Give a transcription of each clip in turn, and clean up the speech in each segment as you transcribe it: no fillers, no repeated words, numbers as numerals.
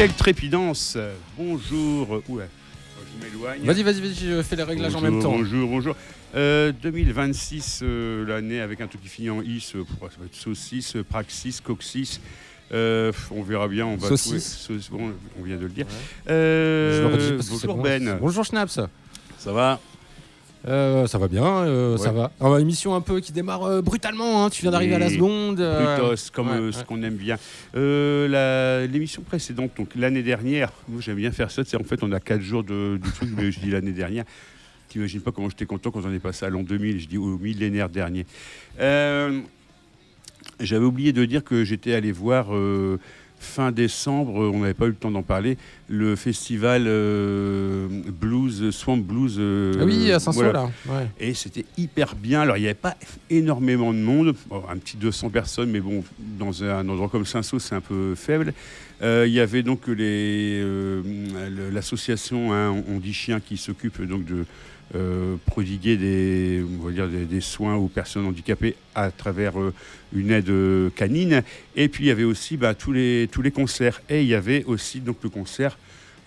Quelle trépidance. Bonjour. Ouais. Je m'éloigne. Vas-y, je fais les réglages en même temps. Bonjour. 2026, l'année avec un truc qui finit en is, ça va être saucisse, praxis, coccyx. On verra bien. On va saucisse. Bon, on vient de le dire. Ouais. Je le redis parce que bonjour bon. Ben. Bonjour Schnaps. Ça va? Ça va bien, ouais. Ça va. Alors, émission un peu qui démarre brutalement, hein. Tu viens d'arriver à la seconde. Brutos, comme ce qu'on aime bien. L'émission précédente, donc l'année dernière, moi j'aime bien faire ça, en fait on a 4 jours du truc, mais je dis l'année dernière. T'imagines pas comment j'étais content quand on est passé à l'an 2000, je dis au millénaire dernier. J'avais oublié de dire que j'étais allé voir fin décembre, on n'avait pas eu le temps d'en parler, le festival Blues, Swamp Blues. Oui, à Saint-Saul, voilà. là. Ouais. Et c'était hyper bien. Alors, il n'y avait pas énormément de monde, un petit 200 personnes, mais bon, dans un endroit comme Saint-Saul, c'est un peu faible. Il y avait donc l'association On dit Chien qui s'occupe donc de prodiguer des soins aux personnes handicapées à travers une aide canine. Et puis il y avait aussi tous les concerts. Et il y avait aussi donc le concert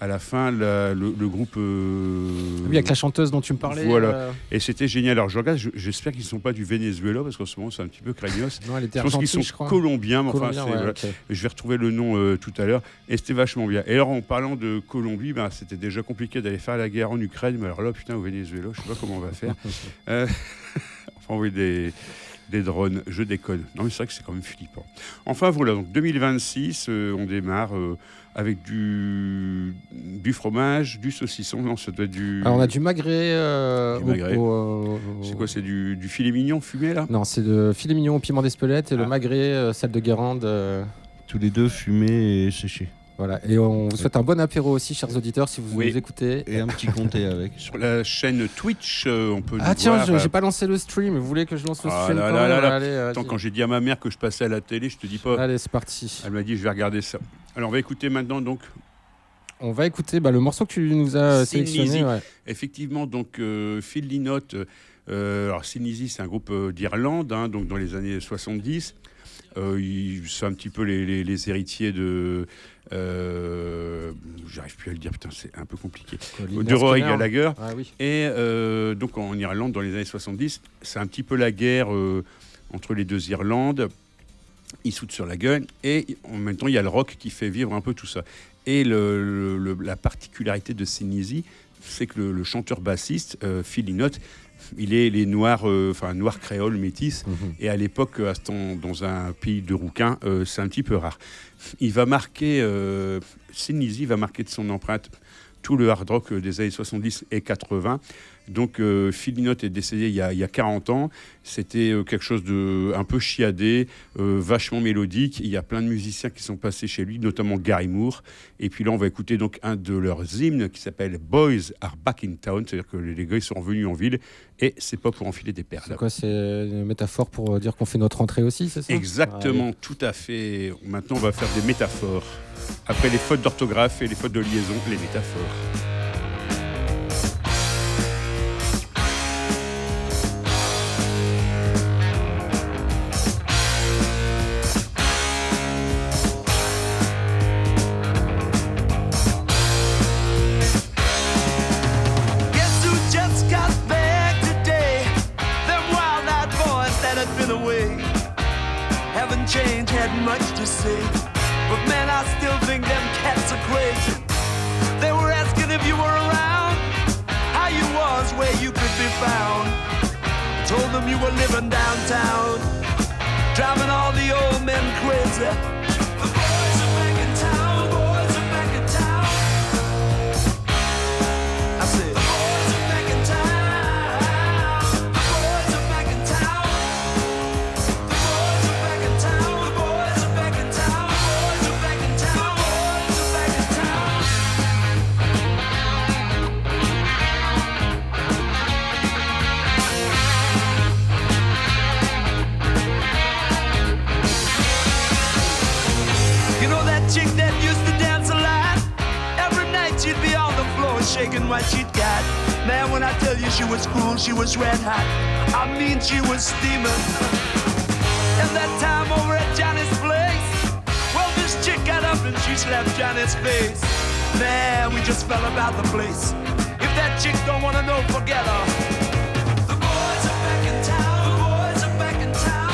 à la fin, le groupe... Oui, avec la chanteuse dont tu me parlais. Voilà. Et c'était génial. Alors je regarde, j'espère qu'ils ne sont pas du Venezuela, parce qu'en ce moment c'est un petit peu craignos. Non, elle était je pense qu'ils sont colombiens, mais enfin, okay. Je vais retrouver le nom tout à l'heure. Et c'était vachement bien. Et alors en parlant de Colombie, c'était déjà compliqué d'aller faire la guerre en Ukraine, mais alors là, putain, au Venezuela, je ne sais pas comment on va faire. Enfin, oui, des drones, je déconne. Non, mais c'est vrai que c'est quand même flippant. Enfin, voilà, donc 2026, on démarre avec du fromage, du saucisson. Non, ça doit être du... Alors, on a du magret. C'est quoi, c'est du filet mignon fumé, là? Non, c'est de filet mignon au piment d'Espelette et le magret, celle de Guérande. Tous les deux fumés et séchés. Voilà, et on vous souhaite un bon apéro aussi, chers auditeurs, si vous nous écoutez. Et un petit comté avec. Sur la chaîne Twitch, on peut nous tiens, voir. J'ai pas lancé le stream. Vous voulez que je lance le stream Attends, quand j'ai dit à ma mère que je passais à la télé, je te dis pas. Allez, c'est parti. Elle m'a dit, je vais regarder ça. Alors, on va écouter maintenant, donc. On va écouter le morceau que tu nous as sélectionné. Ouais. Effectivement, donc, Phil Lynott. Alors, Sin Easy, c'est un groupe d'Irlande, donc dans les années 70. C'est un petit peu les héritiers de... j'arrive plus à le dire, putain, c'est un peu compliqué. De Rory Gallagher. Ah, oui. Et donc en Irlande, dans les années 70, c'est un petit peu la guerre entre les deux Irlandes. Ils sautent sur la gueule. Et en même temps, il y a le rock qui fait vivre un peu tout ça. Et la particularité de Sin Easy, c'est que le chanteur bassiste, Phil Lynott, il est noir créole métis, et à l'époque, dans un pays de rouquins, c'est un petit peu rare. Il va marquer, Sin Easy va marquer de son empreinte tout le hard rock des années 70 et 80. Donc Phil Lynott est décédé il y a 40 ans. C'était quelque chose de un peu chiadé, vachement mélodique. Il y a plein de musiciens qui sont passés chez lui, notamment Gary Moore. Et puis là, on va écouter donc un de leurs hymnes qui s'appelle Boys Are Back in Town. C'est-à-dire que les gars ils sont revenus en ville et c'est pas pour enfiler des perles. C'est quoi, c'est une métaphore pour dire qu'on fait notre entrée aussi, c'est ça? Exactement, tout à fait. Maintenant, on va faire des métaphores. Après les fautes d'orthographe et les fautes de liaison, les métaphores. Change had much to say, but man, I still think them cats are crazy. They were asking if you were around, how you was, where you could be found. I told them you were living downtown, driving all the old men crazy. The boys are back in town, boys are back in town. I said, the boys are back in town, the boys are back in town. The boys are back in town, the boys are back in town, boys are back in town, boys are back in town. You know that chick that used to dance a lot? Every night she'd be on the floor shaking what she'd got. Man, when I tell you she was cool, she was red hot. I mean, she was steaming. And that time over at Johnny's place, well, this chick got a up and she slapped Johnny's face. Man, we just fell about the place. If that chick don't wanna know, forget her. The boys are back in town. The boys are back in town.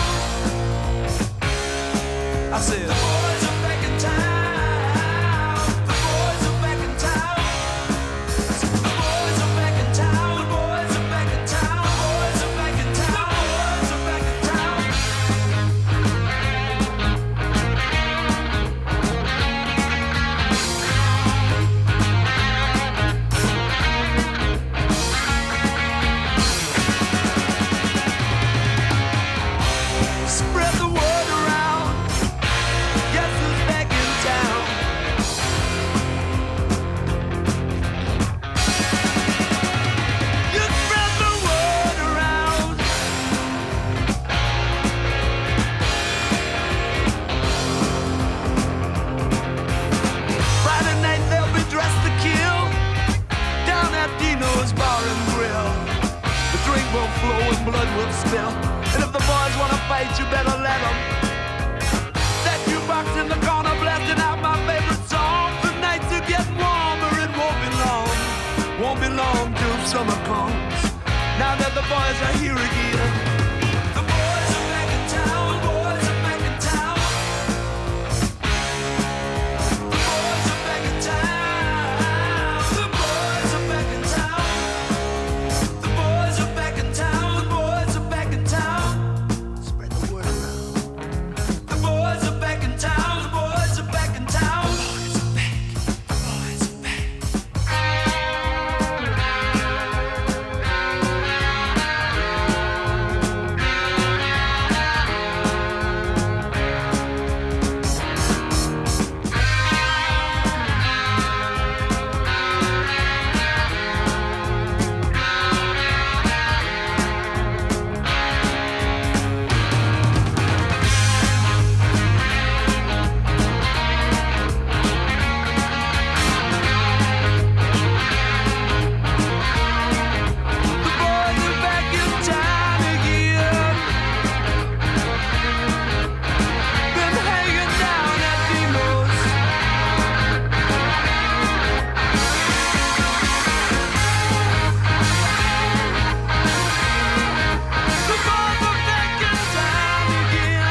I said, the boys are back in town. The boys are back in town. I said, the boys are back in town. The boys are back in town. The boys are back in town. The boys are back in town. Spread the word around. Guess who's back in town? You spread the word around. Friday night they'll be dressed to kill down at Dino's Bar and Grill. The drink will flow and blood will spill. And if the boys wanna fight, you better let them. That jukebox in the corner blasting out my favorite song. The nights are getting warmer, it won't be long. Won't be long till summer comes. Now that the boys are here again. The boys are back in town. The boys are back in town. The boys are back in town. The boys are back in town. The boys are back in town. The boys are back in town. Spread the word around. The boys are back in town. The boys are back in town. The boys are back. The boys are back. The boys are back in town again. Been hanging down at Dino's. The boys are back in town again.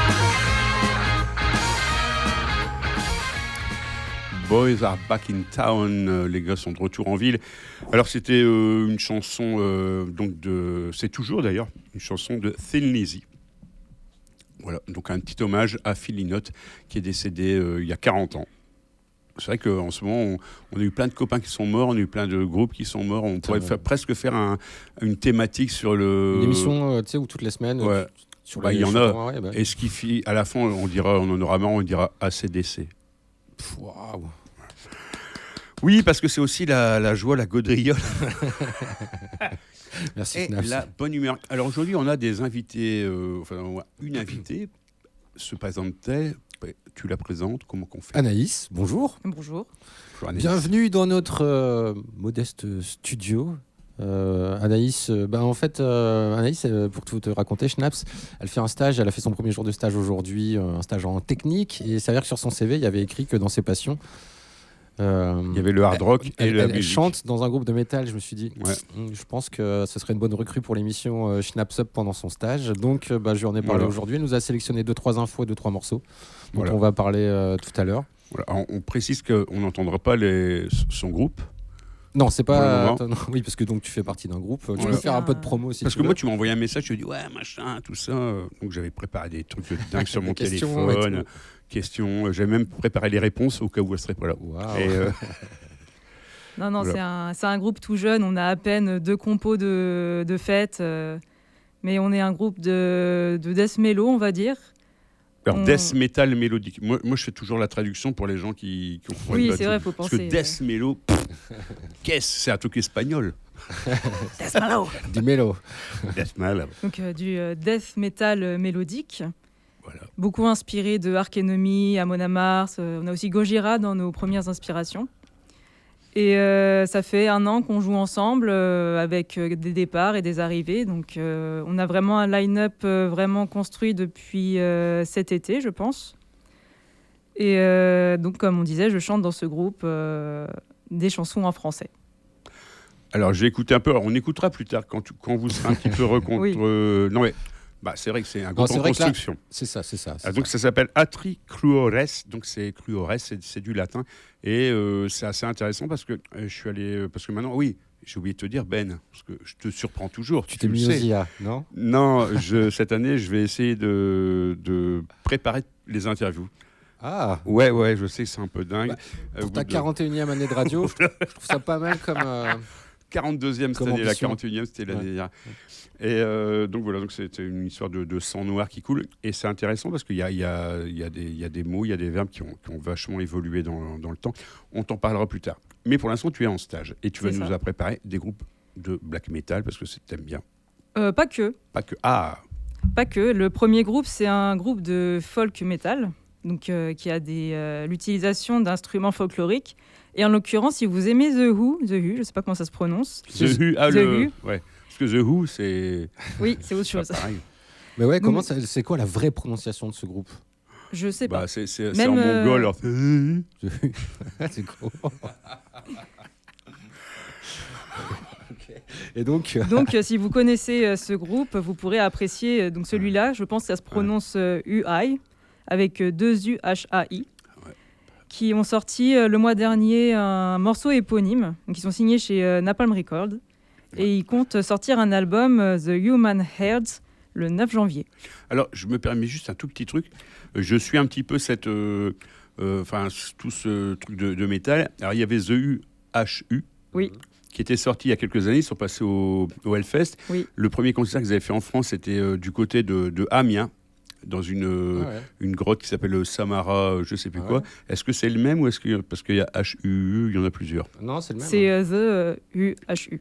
Boys are back in town, les gars sont de retour en ville. Alors c'était une chanson donc de, c'est toujours d'ailleurs une chanson de Thin Lizzy. Voilà, donc un petit hommage à Phil Lynott qui est décédé il y a 40 ans. C'est vrai qu'en ce moment, on a eu plein de copains qui sont morts, on a eu plein de groupes qui sont morts. On pourrait presque faire une thématique sur le... Une émission, tu sais, où toutes les semaines. Ouais. Sur Bah, les il y en chanteurs, a. ouais, bah. Et ce qui fait, à la fin, on en aura marre, on dira ACDC. Waouh. Oui, parce que c'est aussi la joie, la gaudriole Merci et Fnaps. la bonne humeur. Alors aujourd'hui, on a des invités, une invitée se présentait. Tu la présentes, comment qu'on fait? Anaïs, bonjour. Bonjour. Bonjour, Anaïs. Bienvenue dans notre modeste studio. Anaïs, Anaïs, pour tout te raconter, Schnaps, elle fait un stage, elle a fait son premier jour de stage aujourd'hui, un stage en technique, et ça veut dire que sur son CV, il y avait écrit que dans ses passions, Il y avait le hard rock et la elle musique. chante dans un groupe de métal. Je me suis dit, Ouais. je pense que ce serait une bonne recrue pour l'émission Schnaps Up pendant son stage. Donc, je lui en ai parlé Voilà. aujourd'hui. Elle nous a sélectionné 2-3 infos et 2-3 morceaux dont Voilà. on va parler tout à l'heure. Voilà. On précise qu'on n'entendra pas son groupe. Non, c'est Pour le pas. moment. Attends, non, oui, parce que donc tu fais partie d'un groupe. Tu Voilà. peux faire un peu de promo si Parce tu que veux. moi, tu m'as envoyé un message, tu me dis ouais, machin, tout ça. Donc j'avais préparé des trucs de dingue sur mon Questions et téléphone. tout. Questions. J'avais même préparé les réponses au cas où elle serait pas là. Waouh. Et, Non, non, Voilà. c'est un groupe tout jeune. On a à peine 2 compos de fête. Mais on est un groupe de death mellow, on va dire. alors, death metal mélodique. Moi, je fais toujours la traduction pour les gens qui ont Oui, pas c'est tout. vrai, il faut Parce penser. que death mellow, qu'est-ce? C'est un truc espagnol. Death mellow. Du mélo. Death metal. Donc du death metal mélodique. Voilà. Beaucoup inspiré de Ark Enemy, Amon Amarth. On a aussi Gojira dans nos premières inspirations. Et ça fait 1 an qu'on joue ensemble avec des départs et des arrivées. Donc on a vraiment un line-up vraiment construit depuis cet été, je pense. Et donc, comme on disait, je chante dans ce groupe des chansons en français. Alors, j'ai écouté un peu. Alors, on écoutera plus tard quand vous serez un petit peu recontre. Oui. Non, mais c'est vrai que c'est un groupe c'est en vrai que là- construction. C'est ça, c'est ça. Donc, ça s'appelle Atri Cruores. Donc, c'est Cruores, c'est du latin. Et c'est assez intéressant parce que je suis allé. Parce que maintenant, oui, j'ai oublié de te dire, Ben, parce que je te surprends toujours. Tu t'es le mis aux sais. IA, non? Non, cette année, je vais essayer de préparer les interviews. Ah, Ouais, je sais que c'est un peu dingue. pour Au ta bout de 41e année de radio, je trouve ça pas mal comme... 42e cette Comme année, la ambition. 41e c'était l'année Ouais. dernière. Et donc voilà, donc c'était une histoire de sang noir qui coule. Et c'est intéressant parce qu'il y a des mots, il y a des verbes qui ont vachement évolué dans le temps. On t'en parlera plus tard. Mais pour l'instant, tu es en stage et tu vas C'est nous ça. préparer des groupes de black metal parce que t'aimes bien. Pas que. Pas que. Ah, Pas que. Le premier groupe, c'est un groupe de folk metal, donc qui a l'utilisation d'instruments folkloriques. Et en l'occurrence, si vous aimez The Who, je sais pas comment ça se prononce. The Who. The Who. Ouais. Parce que The Who, c'est Oui, c'est autre chose. pas pareil. Mais ouais, Donc- c'est quoi la vraie prononciation de ce groupe? Je sais pas. C'est Même, en mongol. alors. C'est gros. Et donc, Donc, si vous connaissez ce groupe, vous pourrez apprécier donc celui-là. Je pense que ça se prononce UI, avec deux U-H-A-I, Ouais. qui ont sorti le mois dernier un morceau éponyme. Donc, ils sont signés chez Napalm Records. Et ils comptent sortir un album, The Human Hearts, le 9 janvier. Alors, je me permets juste un tout petit truc. Je suis un petit peu tout ce truc de métal. Alors, il y avait The U-H-U, Oui, qui était sorti il y a quelques années. Ils sont passés au Hellfest. oui. Le premier concert qu'ils avaient fait en France, c'était du côté de Amiens, dans une grotte qui s'appelle Samara, je sais plus Ah quoi. ouais. Est-ce que c'est le même ou est-ce que parce qu'il y a H-U-U, il y en a plusieurs. non, c'est le même. C'est hein. The U-H-U.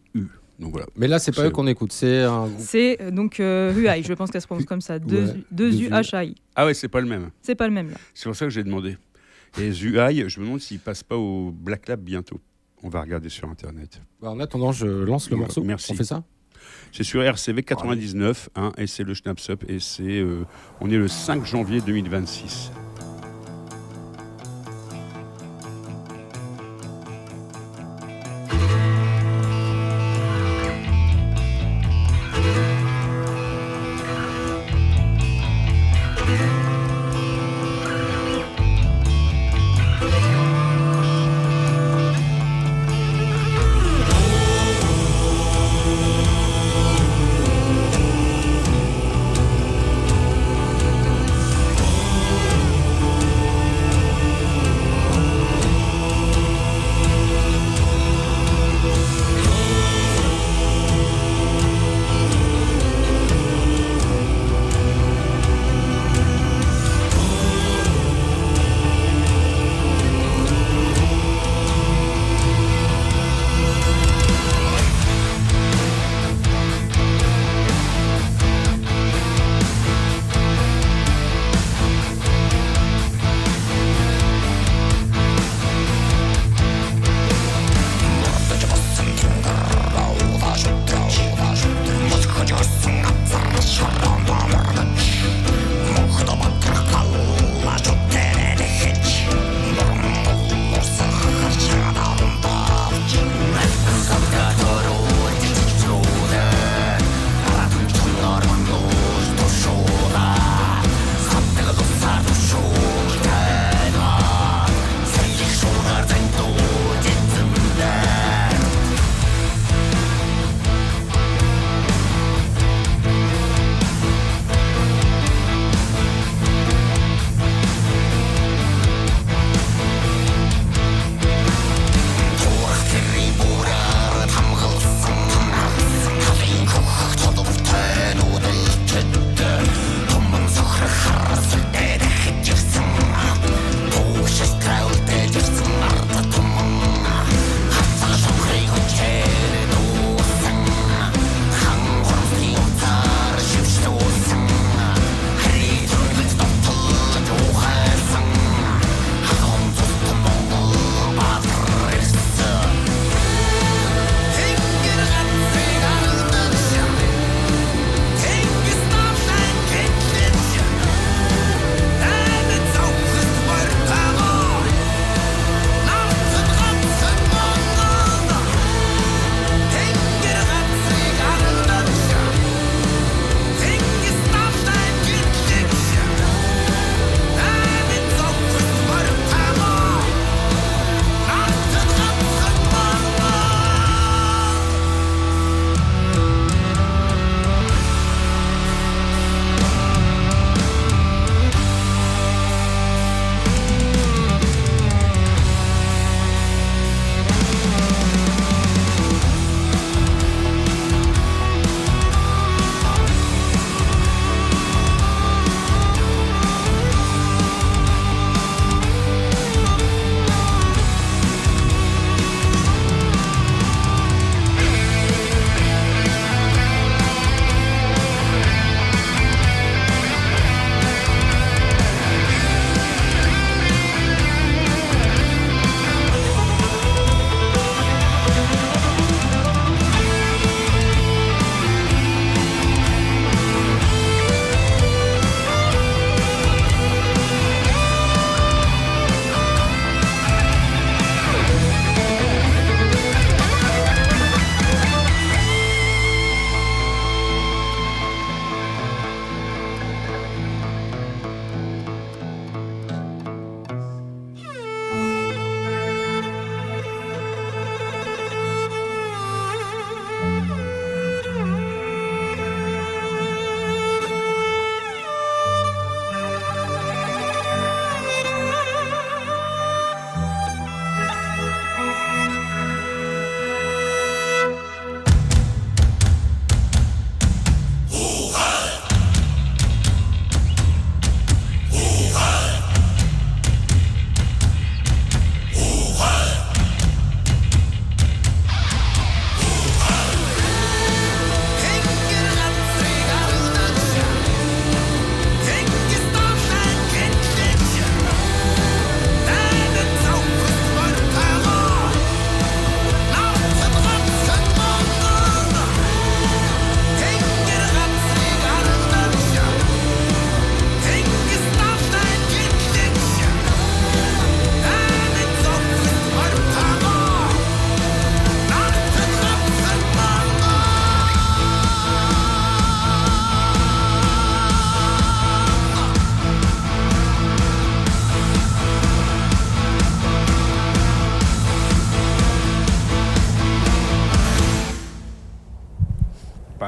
Donc voilà. Mais là, c'est pas c'est- eux qu'on écoute, c'est un groupe. C'est donc UI, je pense qu'elle se prononce comme ça. Deux Ouais, deux deux U. U-H-A-I. Ah ouais, c'est pas le même. C'est pas le même là. C'est pour ça que j'ai demandé. Et Zuhai, je me demande s'il passe pas au Black Lab bientôt. On va regarder sur Internet. Bah, en attendant, je lance le Ouais, morceau. merci. On fait ça? C'est sur RCV 99, et c'est le Schnaps Up, et on est le 5 janvier 2026. Thank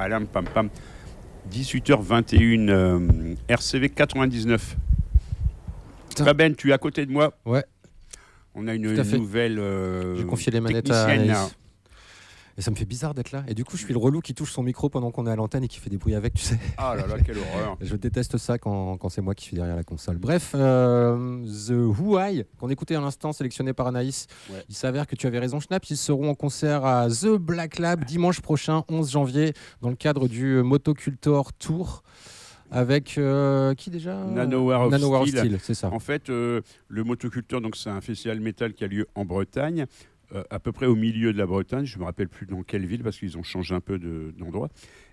palam, pam, pam. 18h21, RCV 99. Putain. Faben, tu es à côté de moi. Ouais. On a une Tout à fait. nouvelle J'ai confié les manettes à technicienne, Anaïs. Et ça me fait bizarre d'être là. Et du coup, je suis le relou qui touche son micro pendant qu'on est à l'antenne et qui fait des bruits avec, tu sais. Ah là là, quelle horreur. Je déteste ça quand c'est moi qui suis derrière la console. Bref, The Who I, qu'on écoutait à l'instant, sélectionné par Anaïs. Ouais. Il s'avère que tu avais raison, Schnapp. Ils seront en concert à The Black Lab dimanche prochain, 11 janvier, dans le cadre du Motocultor Tour. Avec qui déjà Nanowar of Steel. C'est ça. En fait, le Motocultor, donc c'est un festival métal qui a lieu en Bretagne, à peu près au milieu de la Bretagne. Je me rappelle plus dans quelle ville parce qu'ils ont changé un peu d'endroit.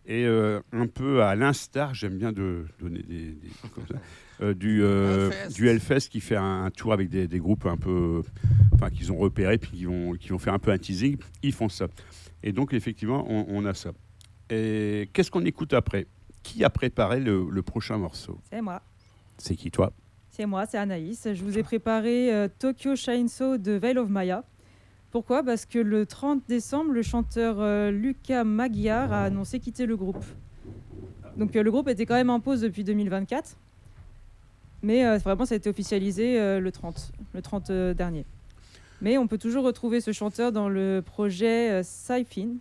Et un peu à l'instar, j'aime bien de donner des trucs comme ça, du Hellfest qui fait un tour avec des groupes un peu, enfin qu'ils ont repérés puis qui vont faire un peu un teasing. Ils font ça. Et donc effectivement, on a ça. Et qu'est-ce qu'on écoute après? Qui a préparé le prochain morceau? C'est moi. C'est qui, toi? C'est moi, c'est Anaïs. Je vous ai préparé Tokyo Chainsaw de Veil of Maya. Pourquoi ? Parce que le 30 décembre, le chanteur Lucas Magyar a annoncé quitter le groupe. Donc le groupe était quand même en pause depuis 2024. Mais vraiment, ça a été officialisé le 30 dernier. Mais on peut toujours retrouver ce chanteur dans le projet Sifine,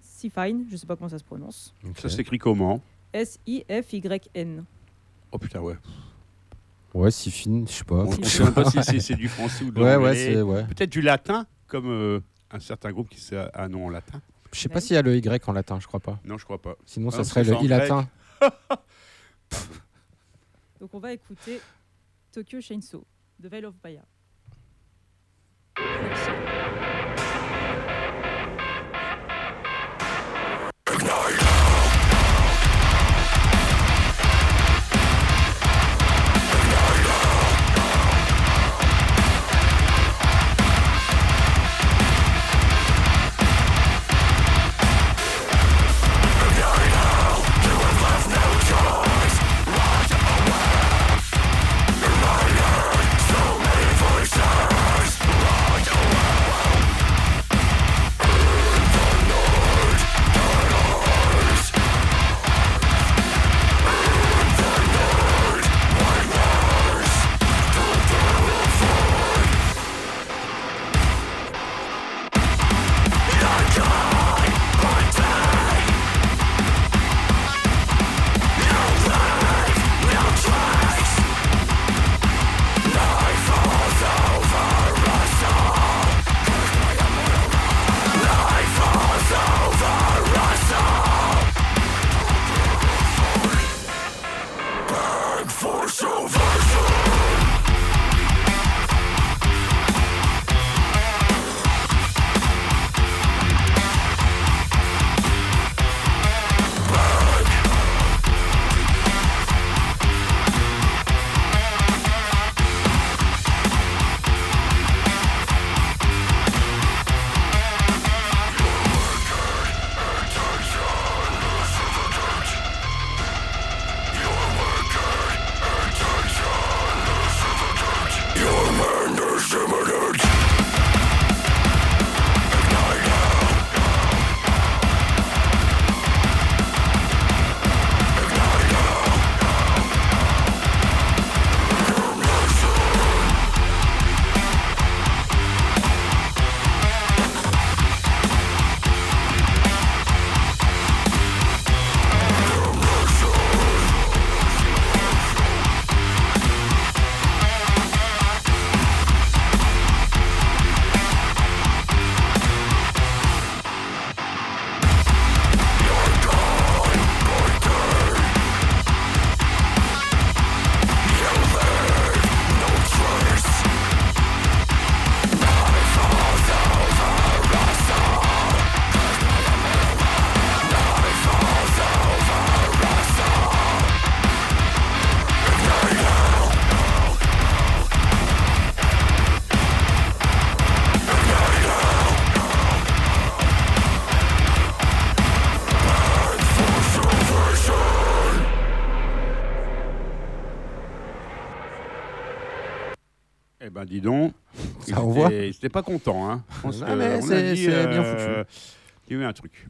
je ne sais pas comment ça se prononce. Ok. Ça s'écrit comment? Sifyn. Oh putain, ouais. Ouais, si fine, je sais pas. On ne sait même pas si c'est du français ou de Ouais, l'anglais. ouais. Peut-être du latin, comme un certain groupe qui sait un nom en latin. Je sais pas s'il y a le Y en latin, je crois pas. Non, je crois pas. Sinon, Ah, ça serait c'est le en I grec. latin. Donc on va écouter Tokyo Chainsaw de Veil of Maya. Eh ben, dis donc. Ça envoie. Ils n'étaient pas contents. Hein. Je pense Ah, que, mais à mon c'est avis, bien foutu. Il y a eu un truc.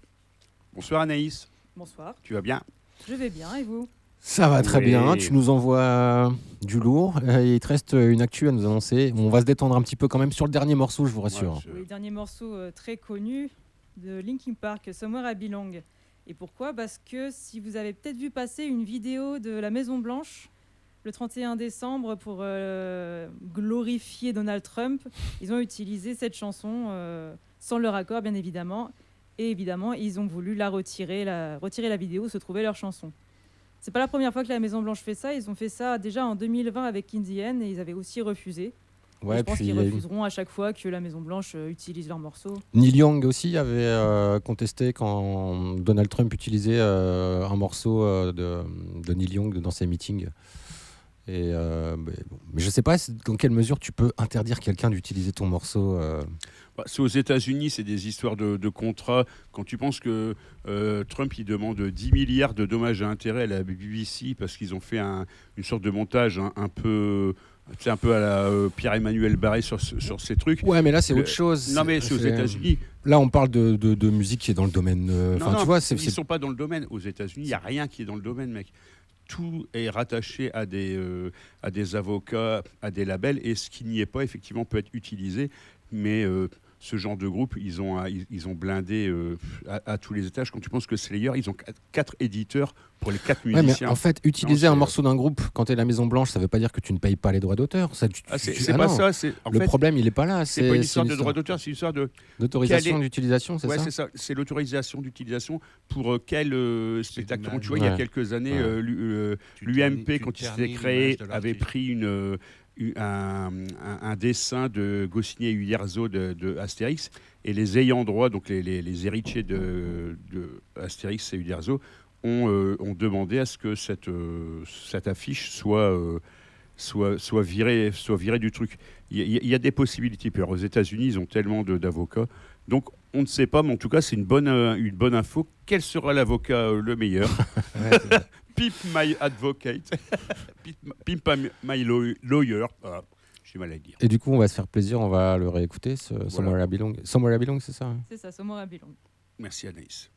Bonsoir Anaïs. Bonsoir. Tu vas bien? Je vais bien, et vous? Ça va très Oui. bien, tu nous envoies du lourd. Il te reste une actu à nous annoncer. On va se détendre un petit peu quand même sur le dernier morceau, je vous rassure. Ouais, Oui, dernier morceau très connu de Linkin Park, Somewhere I Belong. Et pourquoi? Parce que si vous avez peut-être vu passer une vidéo de la Maison Blanche le 31 décembre pour glorifier Donald Trump, ils ont utilisé cette chanson sans leur accord, bien évidemment. Et évidemment, ils ont voulu retirer la vidéo où se trouvait leur chanson. C'est pas la première fois que la Maison Blanche fait ça. Ils ont fait ça déjà en 2020 avec In the End et ils avaient aussi refusé. Ouais, je pense puis qu'ils il y a eu- refuseront à chaque fois que la Maison Blanche utilise leur morceau. Neil Young aussi avait contesté quand Donald Trump utilisait un morceau de Neil Young dans ses meetings. Et, mais je sais pas dans quelle mesure tu peux interdire quelqu'un d'utiliser ton morceau. Bah, c'est aux États-Unis, c'est des histoires de contrats. Quand tu penses que Trump il demande 10 milliards de dommages à intérêts à la BBC parce qu'ils ont fait une sorte de montage un peu à la Pierre-Emmanuel Barré sur ces trucs. Ouais, mais là c'est autre chose. Non, mais c'est aux États-Unis. Là, on parle de musique qui est dans le domaine. Non, tu vois, ils ne sont pas dans le domaine. Aux États-Unis, il n'y a rien qui est dans le domaine, mec. Tout est rattaché à des avocats, à des labels, et ce qui n'y est pas, effectivement, peut être utilisé. Mais ce genre de groupe, ils ont blindé à tous les étages. Quand tu penses que Slayer, ils ont 4 éditeurs pour les 4 Ouais, musiciens. mais en fait, utiliser Non, un morceau d'un groupe quand tu es la Maison Blanche, ça veut pas dire que tu ne payes pas les droits d'auteur. Ça, c'est ah pas non. ça. C'est, en Le fait, problème, il est pas là. c'est pas une histoire de droit d'auteur, c'est une histoire d'autorisation Quelle est- d'utilisation, c'est ouais, ça c'est ça. C'est l'autorisation d'utilisation pour quel spectacle. Tu vois, il y Ouais. a quelques années, Ouais. l'UMP, quand il s'était créé, avait pris un dessin de Goscinny et Uderzo de Astérix, et les ayants droit, donc les héritiers de Astérix et Uderzo, ont demandé à ce que cette affiche soit virée du truc. Il y a des possibilités. Puis alors, aux États-Unis, ils ont tellement d'avocats. Donc, on ne sait pas, mais en tout cas, c'est une bonne info. Quel sera l'avocat le meilleur? Pimp my advocate. Pimp my lawyer. Ah, j'ai mal à le dire. Et du coup, on va se faire plaisir, on va le réécouter, Somewhere I Belong. Somewhere I Belong, c'est ça hein? C'est ça, Somewhere I Belong. Merci Anaïs.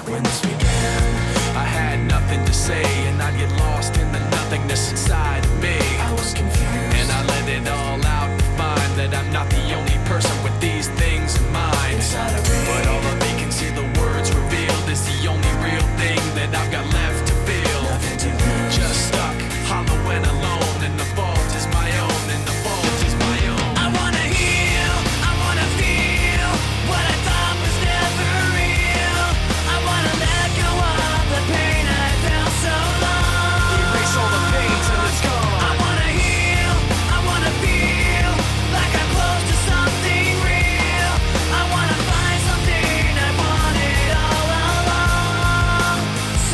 When this began, I had nothing to say, and I'd get lost in the nothingness inside of me. I was confused, and I let it all out to find that I'm not the only person with these things in mind. But all of me can see the words revealed is the only real thing that I've got left to feel. Just stuck, hollow and alone, and the fault is my own, and the fault is my own. I wanna heal, I wanna feel what I thought was never real. I wanna let go of the pain I felt so long. Erase all the pain till it's gone. I wanna heal, I wanna feel like I'm close to something real. I wanna find something I wanted all along.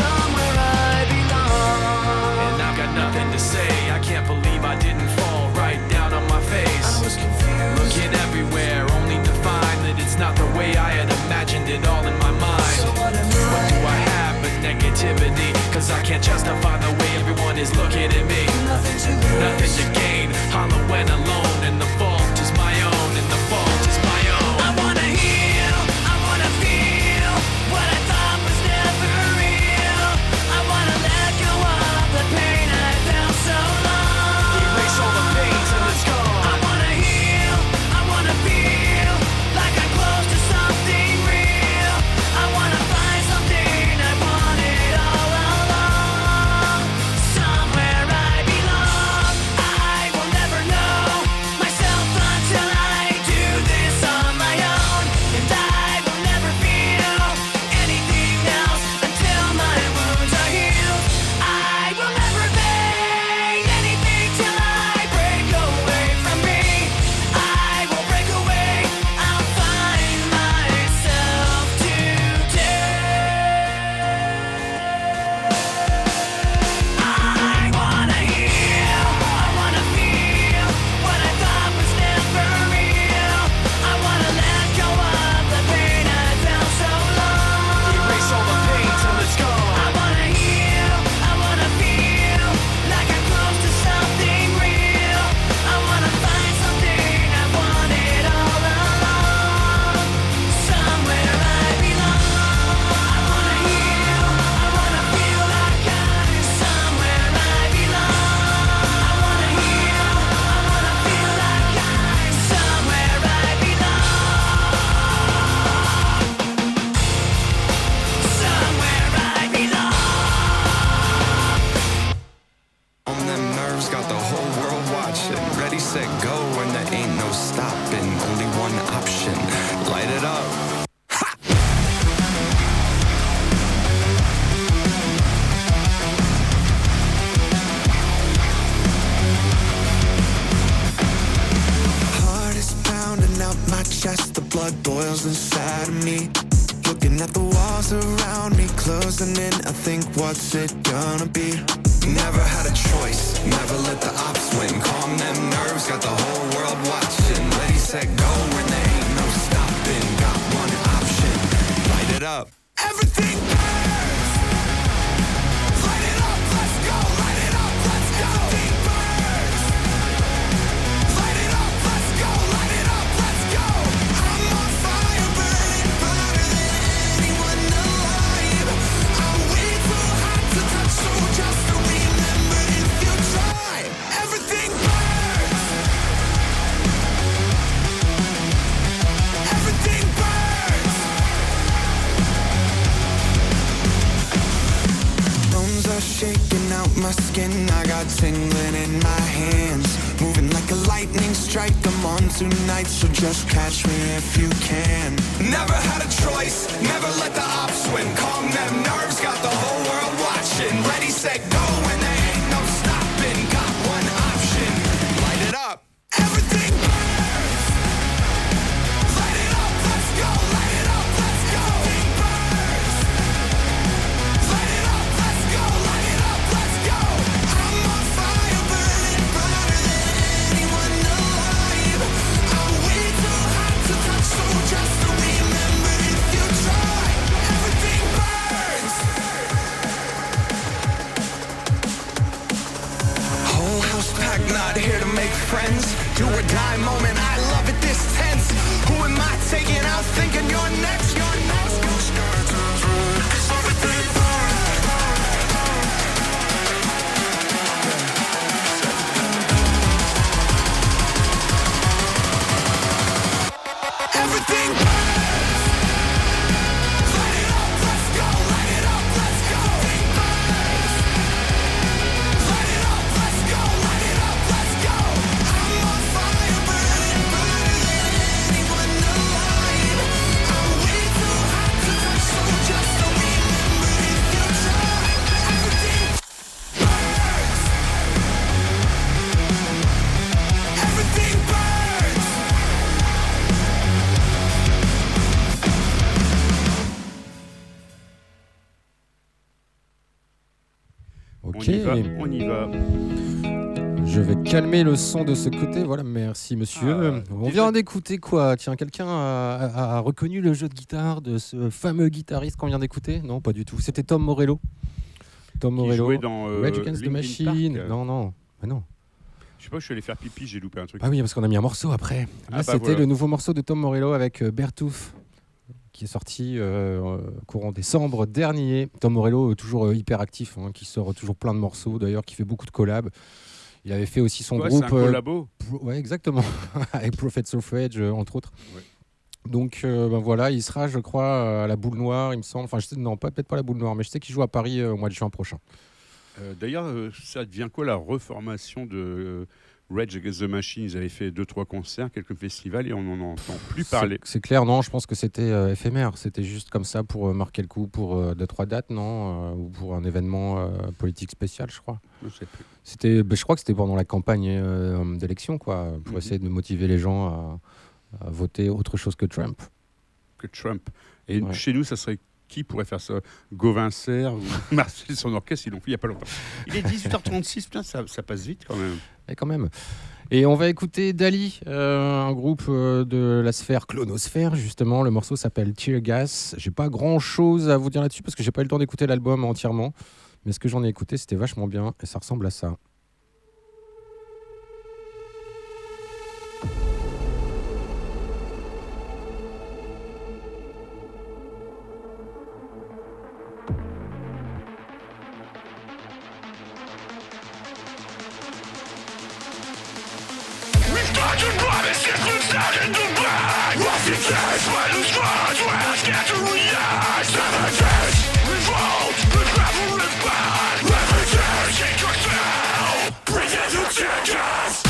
Somewhere I belong. And I've got nothing to say. I can't believe I didn't fall right down on my face. I was confused, looking everywhere, only to find that it's not the way I had imagined it all in my mind. So what do I have but negativity? Cause I can't justify the way everyone is looking at me. Nothing to lose, nothing to gain, hollow and alone, and the fault is my own, and the fault is my own. I wanna heal, I wanna feel what I thought was never real. I wanna let go of the pain I felt so long. Erase all the pain till it's gone. I wanna heal, I wanna feel like I'm close to something real. I wanna find something I wanted all along. Somewhere I belong. I set, go, and there ain't no stopping. Only one option, light it up. Heart is pounding out my chest, the blood boils inside of me. Looking at the walls around me, closing in, I think what's it gonna be? Never had a choice, never let the ops win. Calm them nerves, got the whole world watching. Ready, set, go, and there ain't no stopping. Got one option, light it up. Everything burns. Light it up, let's go. Light it up, let's go. Everything burns. Light it up, let's go. Light it up, let's go. I'm on fire, burning brighter than anyone alive. I'm way too hot to touch, so just remember if you try. Everything burns. Everything burns. Bones are shaking out my skin. I got tingling in my hands. Moving like a lightning strike. I'm on tonight, so just catch me if you can. Never had a choice, never let the ops win. Calm them nerves, got the whole world watching. Ready, set, go, and there ain't no stopping. Got one option, light it up. Everything burns. Light it up, let's go. Light it up, let's go. Everything burns. Light it up, let's go. Light it up, let's go. I'm on fire, burning brighter than anyone alive. I'm way too hot to touch, so just remember if you try. Everything burns. Whole house packed, not here to make friends. Do or die moment, I love it this tense. Who am I taking out thinking you're next? You're next. Everything burns. Everything burns. Light it up, let's go. Light it up, let's go. Everything burns. Light it up, let's go. Light it up, let's go. I'm on fire, burning brighter than anyone alive. I'm way too hot to touch, so just remember if you try. Everything burns. Everything burns. Ok. On y va. Je vais calmer le son de ce côté. Voilà, merci monsieur. On vient d'écouter quoi? Tiens, quelqu'un a reconnu le jeu de guitare de ce fameux guitariste qu'on vient d'écouter? Non, pas du tout. C'était Tom Morello. Tom Qui Morello. jouait dans Rage Against the Linkin Machine. Park. Non. Ah non. Je sais pas, je suis allé faire pipi, j'ai loupé un truc. Ah oui, parce qu'on a mis un morceau après. Là, Ah bah c'était voilà. le nouveau morceau de Tom Morello avec Bertooth, qui est sorti courant décembre dernier. Tom Morello, toujours hyper actif, hein, qui sort toujours plein de morceaux, d'ailleurs, qui fait beaucoup de collabs. Il avait fait aussi son Quoi, groupe. c'est un collabo Ouais, exactement, avec Prophet Suffrage, entre autres. Ouais. Donc voilà, il sera, je crois, à la Boule Noire, il me semble. Enfin, non, peut-être pas la Boule Noire, mais je sais qu'il joue à Paris au mois de juin prochain. D'ailleurs, ça devient quoi la reformation de Rage Against the Machine? Ils avaient fait 2-3 concerts, quelques festivals et on n'en entend plus parler. C'est clair, non, je pense que c'était éphémère. C'était juste comme ça pour marquer le coup pour 2-3 dates, non ou pour un événement politique spécial, je crois. Je sais plus. Je crois que c'était pendant la campagne d'élection, quoi, pour essayer de motiver les gens à voter autre chose que Trump. Que Trump. Et Ouais. chez nous, ça serait qui pourrait faire ça? Gauvin Serre ou Marcel son orchestre, ils l'ont fait il n'y a pas longtemps. Il est 18h36, putain, ça passe vite quand même. Et quand même. Et on va écouter Dali, un groupe de la sphère Clonosphère, justement. Le morceau s'appelle Tear Gas. J'ai pas grand chose à vous dire là-dessus parce que j'ai pas eu le temps d'écouter l'album entièrement. Mais ce que j'en ai écouté, c'était vachement bien et ça ressemble à ça. Revolve, the gravel is bad. Revolve, take yourself. Pretend to take us.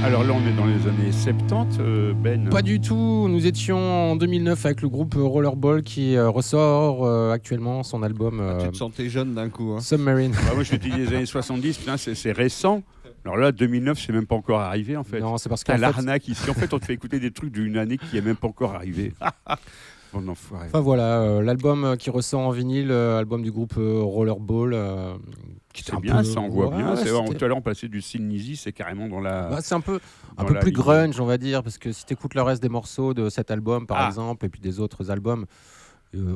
Alors là, on est dans les années 70, Ben. Pas du tout. Nous étions en 2009 avec le groupe Rollerball qui ressort actuellement son album Tu te sentais jeune d'un coup. Hein. Submarine. Ah, moi, je te dis les années 70, putain, c'est récent. Alors là, 2009, c'est même pas encore arrivé en fait. Non, c'est parce T'as qu'en fait... l'arnaque ici. En fait, on te fait écouter des trucs d'une année qui est même pas encore arrivée. Bon enfoiré. Enfin voilà, l'album qui ressort en vinyle, album du groupe Rollerball. C'est bien, ça envoie bien. Ouais, Tout à l'heure, on passait du Sin Lizzy, c'est carrément dans la. Bah, c'est un peu dans la plus ligne. grunge, on va dire, parce que si tu écoutes le reste des morceaux de cet album, par exemple, et puis des autres albums,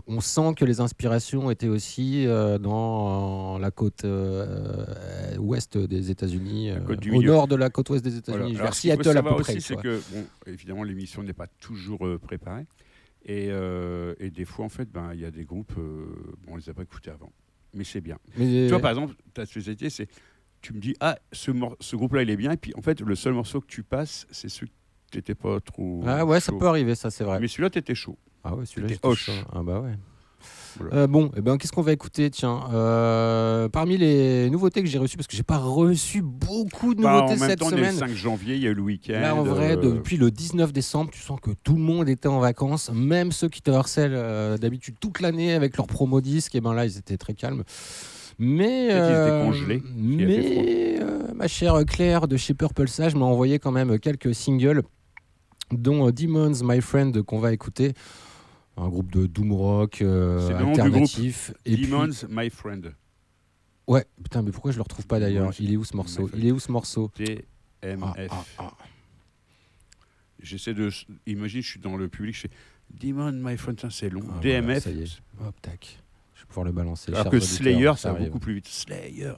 on sent que les inspirations étaient aussi dans la côte ouest des États-Unis, côte du au milieu. nord de la côte ouest des États-unis, Voilà. Alors, vers ce qu'il faut Seattle à peu savoir près. aussi, c'est quoi. que, bon, évidemment, l'émission n'est pas toujours préparée. Et des fois, en fait, il y a des groupes, on les a pas écoutés avant. Mais c'est bien. Mais Tu vois, par exemple, ta spécialité, c'est tu me dis, ce groupe-là, il est bien. Et puis, en fait, le seul morceau que tu passes, c'est celui que tu n'étais pas trop. ah ouais, ça chaud. peut arriver, ça c'est vrai. Mais celui-là, tu étais chaud. Ah ouais, celui-là, C'était j'étais hoche. chaud. Ah bah ouais. Voilà. Bon, qu'est-ce qu'on va écouter? Tiens, parmi les nouveautés que j'ai reçues, parce que j'ai pas reçu beaucoup de nouveautés En même cette temps, on est le semaine. 5 janvier, il y a eu le week-end. Là, en vrai, depuis le 19 décembre, tu sens que tout le monde était en vacances, même ceux qui te harcèlent d'habitude toute l'année avec leurs promo disques. Et ben là, ils étaient très calmes. Mais, Peut-être qu'ils étaient congelés, s'il a fait ma chère Claire de chez Purple Sage m'a envoyé quand même quelques singles, dont Demons, My Friend, qu'on va écouter. Un groupe de doom rock C'est le nom du alternatif. Et puis- Demons, My Friend. Ouais, putain, mais pourquoi je le retrouve pas d'ailleurs? Demons, Il est où ce morceau? My Friend. Il est où ce morceau? DMF. J'essaie de. Imagine, je suis dans le public, je fais Demon, My Friend, ça, c'est long. Ah, DMF. voilà, ça y est. Hop, tac. Je vais pouvoir le balancer. Alors chers que auditeurs, Slayer, ça va arrive. beaucoup plus vite. Slayer.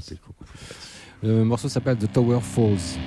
C'est beaucoup plus facile. Le morceau s'appelle The Tower Falls.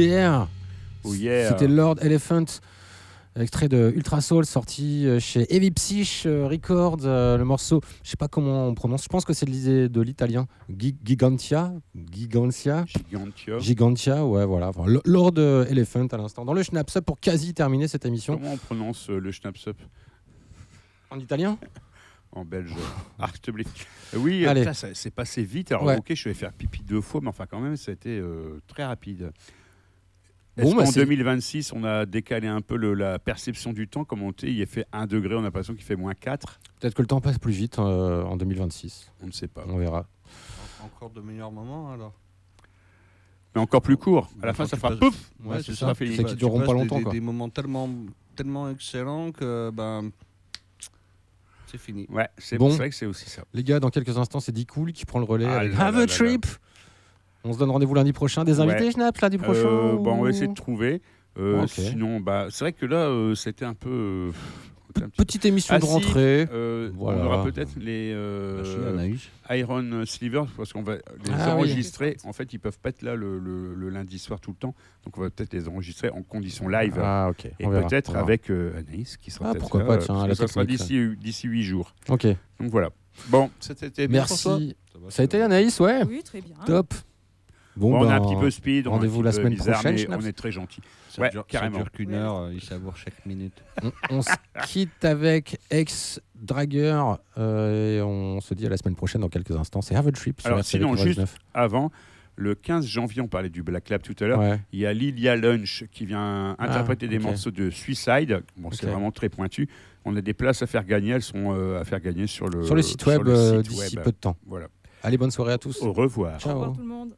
yeah. Oh yeah. C'était Lord Elephant, extrait de Ultra Soul, sorti chez Heavy Psych Records. Le morceau, je sais pas comment on prononce, je pense que c'est de l'italien. Gigantia, ouais, voilà. Enfin, Lord Elephant à l'instant. Dans le Schnaps Up pour quasi terminer cette émission. Comment on prononce le Schnaps Up en italien? En belge. Oui, Allez. Ça c'est passé vite. Alors, Ouais. ok, je vais faire pipi 2 fois, mais enfin, quand même, ça a été très rapide. Bon, Est-ce bah, qu'en c'est- 2026, on a décalé un peu la perception du temps? Comme on dit, il fait 1 degré, on a l'impression qu'il fait -4. Peut-être que le temps passe plus vite en 2026. On ne sait pas. On verra. Encore de meilleurs moments alors. Mais encore plus court. À la Quand fin, ça tu fera passes- pouf. Ouais, ce c'est sera ça. fini. C'est qui dureront pas longtemps, quoi. Des moments tellement excellents que c'est fini. Ouais, c'est Bon. vrai que c'est aussi ça. Les gars, dans quelques instants, c'est Cool qui prend le relais Ah avec là Have là a là Trip. On se donne rendez-vous lundi prochain. Des invités, Ouais. Schnaps, lundi prochain Bon, on va essayer de trouver. Ok. Sinon, c'est vrai que là, c'était un peu. un petit- Petite émission Ah, de si, rentrée. On Voilà. aura peut-être les Merci Anaïs. Iron Slivers, parce qu'on va les Ah, oui. enregistrer. En fait, ils peuvent pas être là le lundi soir tout le temps. Donc, on va peut-être les enregistrer en condition live. Ah, ok. Et On verra, peut-être on verra. avec Anaïs, qui sera Ah, peut-être pourquoi là, pas, tiens, parce à que la ça sera technique, d'ici 8 jours. Ok. Donc, voilà. Bon, c'était bien pour toi. Merci. Ça a été Anaïs, ouais. Oui, très bien. Top. Bon, on ben, est un petit peu speed, on est un rendez-vous petit la peu semaine bizarre, prochaine, mais Schnaps. on est très gentil. Ça Ouais, dure carrément. ça dure qu'une heure, il savoure chaque minute. on se quitte avec Ex-Dragger et on se dit à la semaine prochaine dans quelques instants. C'est Have a Trip sur Alors, RCV sinon, 99. Avant, le 15 janvier, on parlait du Black Lab tout à l'heure. Ouais. Il y a Lilia Lunch qui vient interpréter des ok. morceaux de Suicide. Bon, c'est Ok. vraiment très pointu. On a des places à faire gagner. Elles sont à faire gagner sur le Sur le site web site d'ici web. peu de temps. Voilà. Allez, bonne soirée à tous. Au revoir. Au Ciao. revoir tout le monde.